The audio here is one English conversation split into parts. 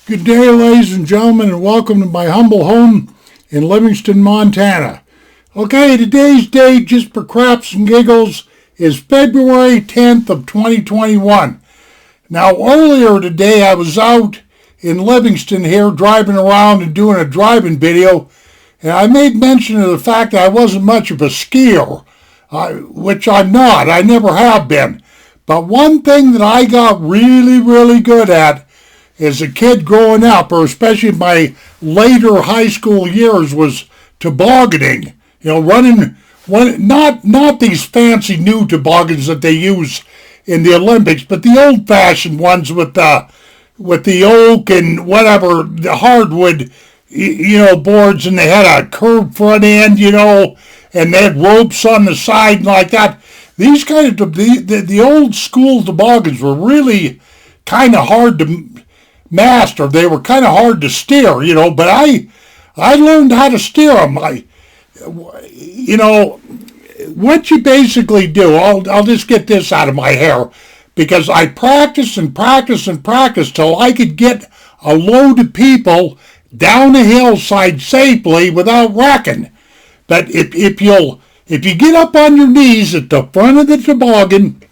Good day, ladies and gentlemen, and welcome to my humble home in Livingston, Montana. Okay, today's date, just for craps and giggles, is February 10th of 2021. Now, earlier today, I was out in Livingston here driving around and doing a driving video, and I made mention of the fact that I wasn't much of a skier, which I'm not. I never have been. But one thing that I got really good at as a kid growing up, or especially in my later high school years, was tobogganing. You know, running not these fancy new toboggans that they use in the Olympics, but the old-fashioned ones with the oak and whatever, the hardwood, boards, and they had a curved front end, and they had ropes on the side and like that. These kind of the old school toboggans were really kind of hard to master. They were kind of hard to steer, but I learned how to steer them. What you basically do, I'll just get this out of my hair, because I practiced till I could get a load of people down a hillside safely without wrecking. But if you get up on your knees at the front of the toboggan,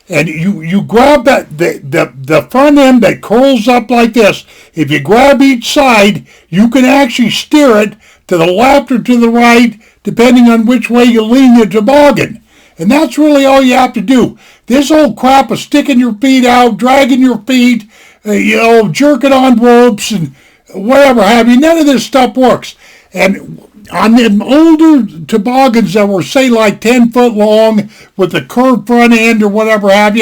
and you grab the front end that curls up like this, if you grab each side, you can actually steer it to the left or to the right, depending on which way you lean the toboggan. And that's really all you have to do. This old crap of sticking your feet out, dragging your feet, jerking on ropes and whatever have you, none of this stuff works. And on them older toboggans that were, say, like 10 foot long with a curved front end or whatever have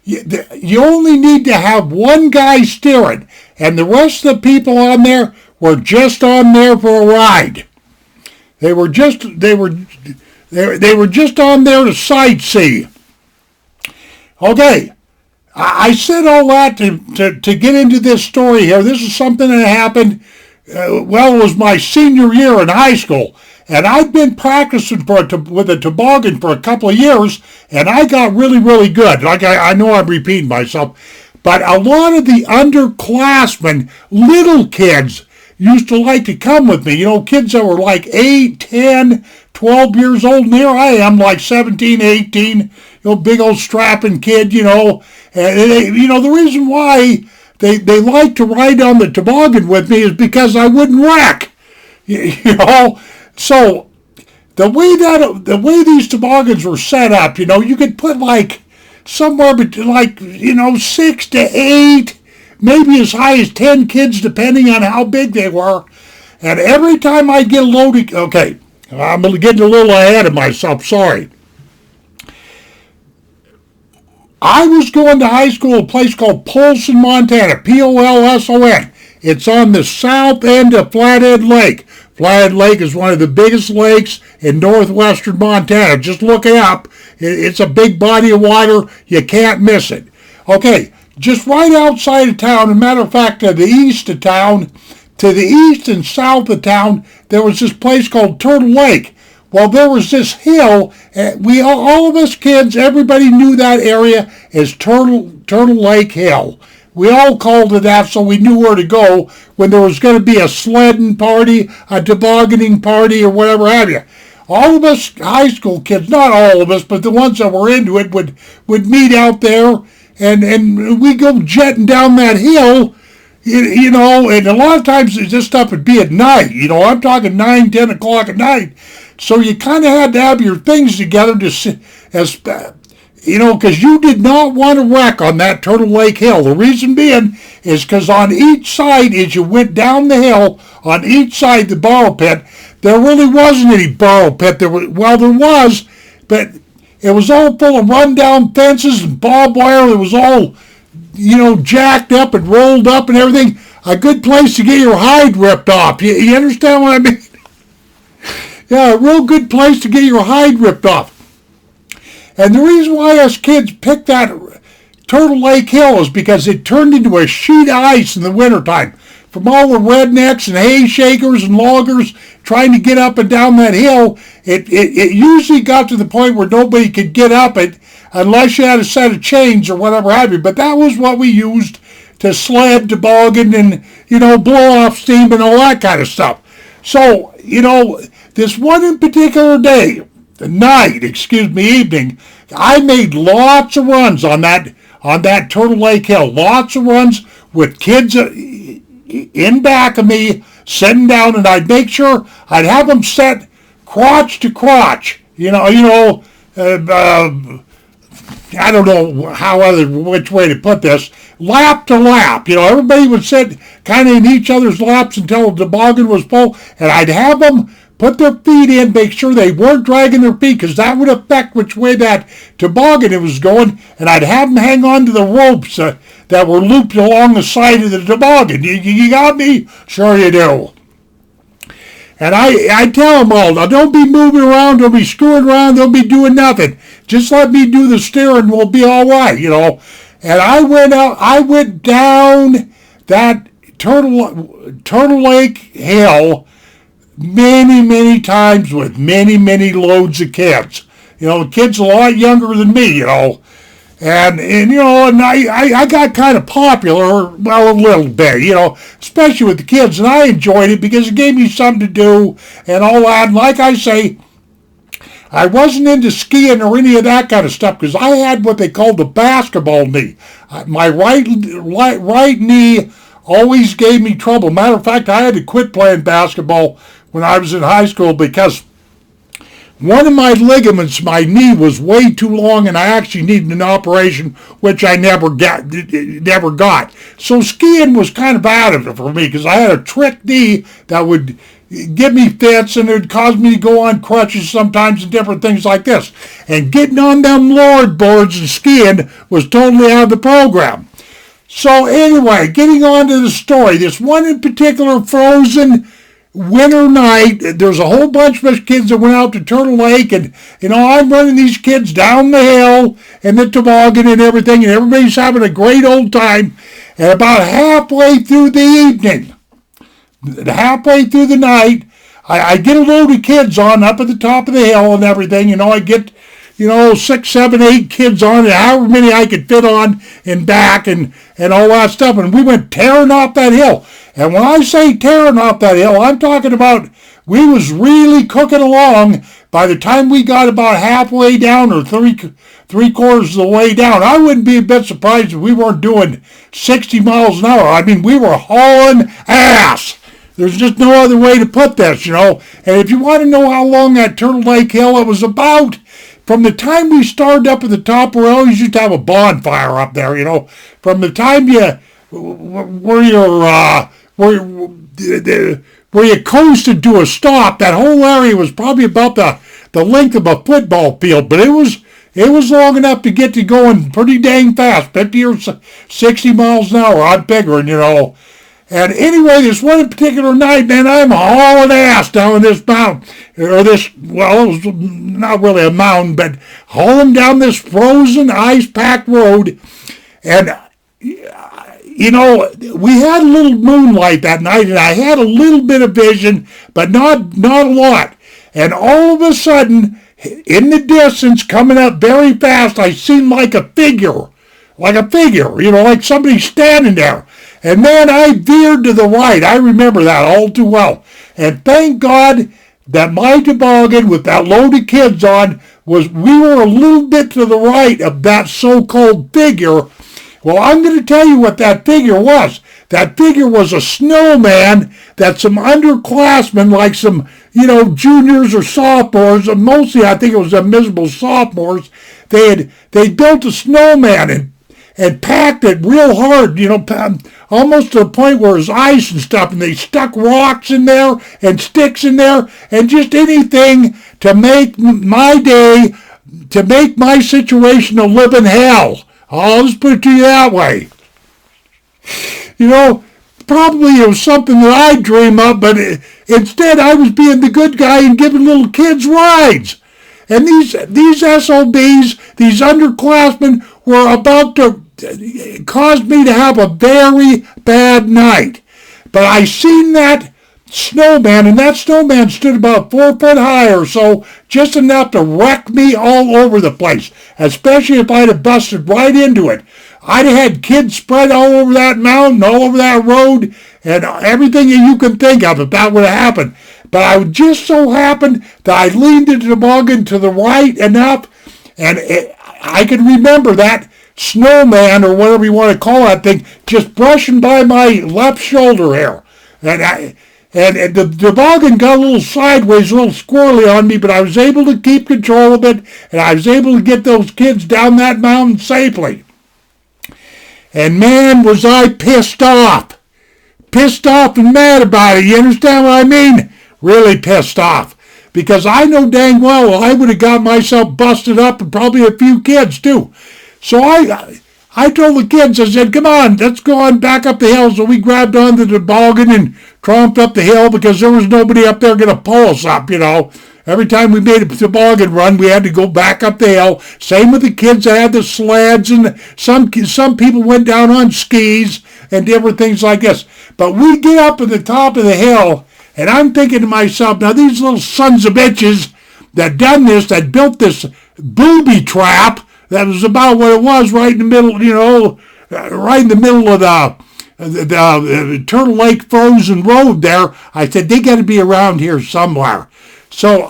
you only need to have one guy steering, and the rest of the people on there were just on there for a ride. They were just on there to sightsee. Okay, I said all that to get into this story here. This is something that happened. It was my senior year in high school, and I'd been practicing with a toboggan for a couple of years, and I got really good. I know I'm repeating myself, but a lot of the underclassmen, little kids, used to like to come with me. Kids that were like 8, 10, 12 years old, and here I am, like 17, 18, big old strapping kid, and the reason why They like to ride on the toboggan with me is because I wouldn't wreck, So the way these toboggans were set up, you could put like somewhere between 6 to 8, maybe as high as 10 kids, depending on how big they were. And every time I'd get a load of, okay, I'm getting a little ahead of myself. Sorry. I was going to high school at a place called Polson, Montana, Polson. It's on the south end of Flathead Lake. Flathead Lake is one of the biggest lakes in northwestern Montana. Just look it up. It's a big body of water. You can't miss it. Okay, just right outside of town, as a matter of fact, to the east of town, to the east and south of town, there was this place called Turtle Lake. Well, there was this hill, all of us kids, everybody knew that area as Turtle Lake Hill. We all called it that, so we knew where to go when there was going to be a sledding party, a tobogganing party, or whatever have you. All of us high school kids, not all of us, but the ones that were into it, would meet out there, and we'd go jetting down that hill, and a lot of times this stuff would be at night. I'm talking 9, 10 o'clock at night. So you kind of had to have your things together because you did not want to wreck on that Turtle Lake Hill. The reason being is because on each side, as you went down the hill, on each side the borrow pit, there really wasn't any borrow pit. There was, but it was all full of rundown fences and barbed wire. It was all, jacked up and rolled up and everything. A good place to get your hide ripped off. You understand what I mean? Yeah, a real good place to get your hide ripped off. And the reason why us kids picked that Turtle Lake Hill is because it turned into a sheet of ice in the wintertime. From all the rednecks and hay shakers and loggers trying to get up and down that hill, it usually got to the point where nobody could get up it unless you had a set of chains or whatever have you. But that was what we used to sled, toboggan, and, blow off steam and all that kind of stuff. So, this one in particular evening, I made lots of runs on that Turtle Lake Hill. Lots of runs with kids in back of me, sitting down, and I'd make sure I'd have them set crotch to crotch. I don't know which way to put this, lap to lap. Everybody would sit kind of in each other's laps until the toboggan was full, and I'd have them put their feet in, make sure they weren't dragging their feet, because that would affect which way that toboggan was going, and I'd have them hang on to the ropes that were looped along the side of the toboggan. You got me? Sure you do. And I tell them all, now don't be moving around, don't be screwing around, don't be doing nothing. Just let me do the steering, we'll be all right, And I went down that Turtle Lake Hill many, many times with many, many loads of kids. The kids a lot younger than me, And I got kind of popular, well, a little bit, especially with the kids, and I enjoyed it because it gave me something to do and all that. And like I say, I wasn't into skiing or any of that kind of stuff because I had what they called the basketball knee. My right knee always gave me trouble. Matter of fact, I had to quit playing basketball when I was in high school because one of my ligaments, my knee, was way too long, and I actually needed an operation, which I never got. So skiing was kind of out of it for me because I had a trick knee that would give me fits, and it would cause me to go on crutches sometimes and different things like this. And getting on them lord boards and skiing was totally out of the program. So anyway, getting on to the story, this one in particular frozen winter night, there's a whole bunch of us kids that went out to Turtle Lake, and I'm running these kids down the hill and the toboggan and everything, and everybody's having a great old time. And about halfway through the evening, halfway through the night, I get a load of kids on up at the top of the hill and everything. I get 6, 7, 8 kids on, however many I could fit on and back and all that stuff. And we went tearing off that hill. And when I say tearing off that hill, I'm talking about we was really cooking along. By the time we got about halfway down or three quarters of the way down, I wouldn't be a bit surprised if we weren't doing 60 miles an hour. I mean, we were hauling ass. There's just no other way to put this, And if you want to know how long that Turtle Lake Hill, it was about, from the time we started up at the top, we always used to have a bonfire up there, From the time where you coasted to a stop, that whole area was probably about the length of a football field, but it was long enough to get to going pretty dang fast, 50 or 60 miles an hour, I'm figuring, And anyway, this one particular night, man, I'm hauling ass down this mountain, it was not really a mountain, but hauling down this frozen, ice-packed road, and we had a little moonlight that night, and I had a little bit of vision, but not a lot. And all of a sudden, in the distance, coming up very fast, I seen like a figure, like somebody standing there. And man, I veered to the right. I remember that all too well. And thank God that my toboggan with that load of kids on we were a little bit to the right of that so-called figure. Well, I'm going to tell you what that figure was. That figure was a snowman that some underclassmen, like some, juniors or sophomores, and mostly I think it was the miserable sophomores, they built a snowman and packed it real hard, almost to the point where it was ice and stuff, and they stuck rocks in there and sticks in there and just anything to make my day, to make my situation a living hell. I'll just put it to you that way. Probably it was something that I dream of, but instead I was being the good guy and giving little kids rides. And these SOBs, these underclassmen, were about to cause me to have a very bad night. But I seen that snowman, and that snowman stood about 4 foot high or so, just enough to wreck me all over the place, especially if I'd have busted right into it. I'd have had kids spread all over that mountain, all over that road, and everything that you can think of if that would have happened. But I just so happened that I leaned the toboggan to the right enough, and I could remember that snowman, or whatever you want to call that thing, just brushing by my left shoulder here. And the toboggan got a little sideways, a little squirrely on me, but I was able to keep control of it, and I was able to get those kids down that mountain safely. And man, was I pissed off. Pissed off and mad about it. You understand what I mean? Really pissed off. Because I know dang well I would have got myself busted up, and probably a few kids too. So I told the kids, I said, come on, let's go on back up the hill. So we grabbed onto the toboggan and tromped up the hill, because there was nobody up there going to pull us up, you know. Every time we made a toboggan run, we had to go back up the hill. Same with the kids that had the sleds, and some people went down on skis and different things like this. But we get up at the top of the hill, and I'm thinking to myself, now these little sons of bitches that done this, that built this booby trap, that was about what it was, right in the middle, you know, right in the middle of the Turtle Lake frozen road there. I said, they got to be around here somewhere. So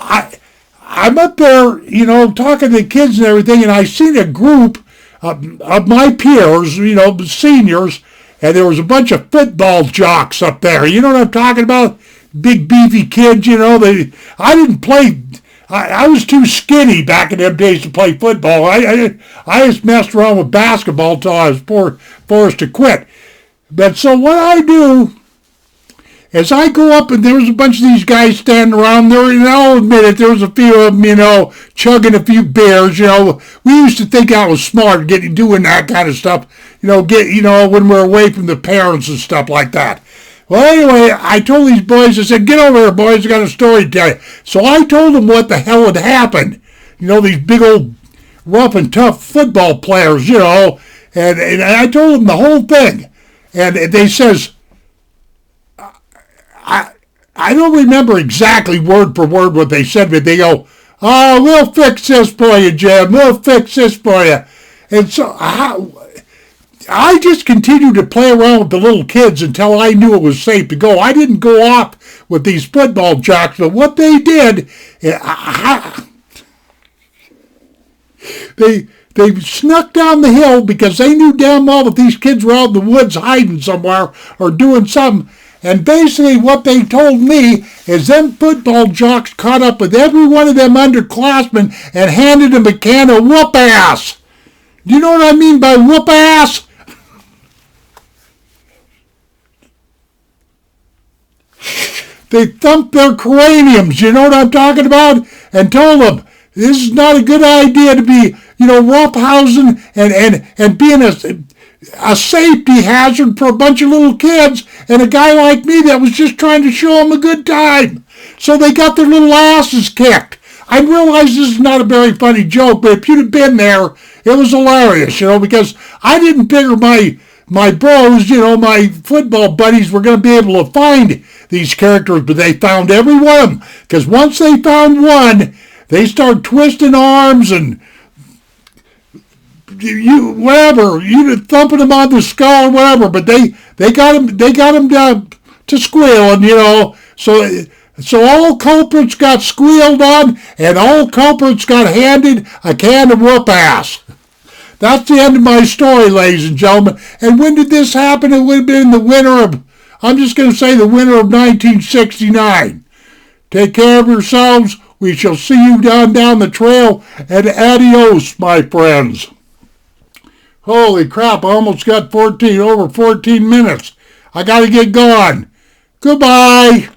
I'm up there, you know, talking to the kids and everything, and I seen a group of my peers, you know, seniors, and there was a bunch of football jocks up there. You know what I'm talking about? Big beefy kids, you know. I didn't play. I was too skinny back in them days to play football. I just messed around with basketball until I was forced to quit. But so what I do is I go up, and there was a bunch of these guys standing around there, and I'll admit it, there was a few of them, you know, chugging a few beers, you know. We used to think I was smart doing that kind of stuff, you know, when we're away from the parents and stuff like that. Well, anyway, I told these boys, I said, get over here, boys, I got a story to tell you. So I told them what the hell had happened. You know, these big old rough and tough football players, you know, and I told them the whole thing. And they says, I don't remember exactly word for word what they said, but they go, oh, we'll fix this for you, Jim. We'll fix this for you. And so I just continued to play around with the little kids until I knew it was safe to go. I didn't go off with these football jocks, but what they did, they snuck down the hill, because they knew damn well that these kids were out in the woods hiding somewhere or doing something. And basically what they told me is them football jocks caught up with every one of them underclassmen and handed them a can of whoop ass. Do you know what I mean by whoop ass? They thumped their craniums, you know what I'm talking about? And told them, this is not a good idea to be, you know, roughhousing and being a safety hazard for a bunch of little kids and a guy like me that was just trying to show them a good time. So they got their little asses kicked. I realize this is not a very funny joke, but if you'd have been there, it was hilarious, you know, because I didn't figure my bros, you know, my football buddies were going to be able to find these characters, but they found every one of them. Because once they found one, they started twisting arms and thumping them on the skull or whatever. But they got him down to squealing, you know. So all culprits got squealed on, and all culprits got handed a can of whoop ass. That's the end of my story, ladies and gentlemen. And when did this happen? It would have been the winter of, I'm just going to say the winter of 1969. Take care of yourselves. We shall see you down the trail. And adios, my friends. Holy crap, I almost got over 14 minutes. I got to get going. Goodbye.